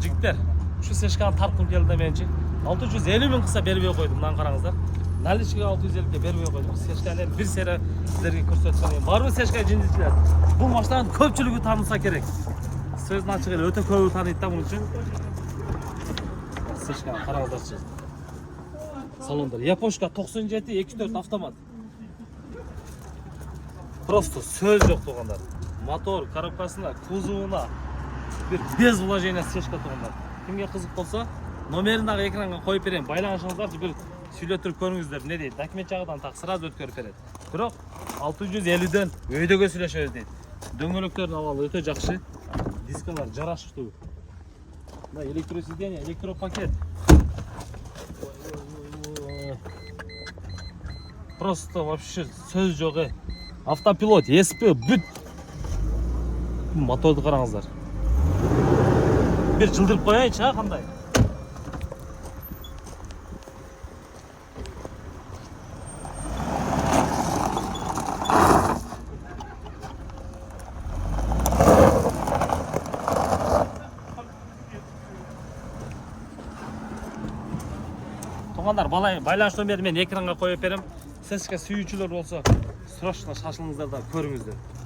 Жігіттер, şu сешканы тарқым келді менші. 650 мың қыса бербей қойдым, мынаны қараңыздар. Наличкіге 650-ге бербей қойдым. Сешканы бір сері сіздерге көрсеткен. Бар ма сешка жиндішілер? Бұл машинаның көпчілігі танылса керек. Сөзін ашық елі өте көбі таниды да бұның үшін. Сешканы қараңыздаршы. Салондар. Япошка 97-24 автомат. Просто сөз жоқ туғандар. Мотор, коробкасына, кузовына bir без вложения сешка туғандар. Кімге қызық болса, номеріндағы экранға қойып берем. Байланышыңыздаршы бір сөйлеп тұрып көріңіздер. Не дейді? Документ жағыдан тақ сразу өткөріп береді. Бірақ 650-ден өйдеге сөйлешеді дейді. Дөңгелектердің авалы өте жақсы. Дискалар жарашықты. Мына электросиденье, электропакет. Просто вообще сөз жоқ. Автопилот, ESP, бүт. Моторды қараңыздар. Bir жылдырып қояйыншы, ha, қандай? Туғандар, байланыш номерін мен экранға қойып берем. Сізге сүйүүчүлөр болса, срочно шашылыңыздар да көріңіздер.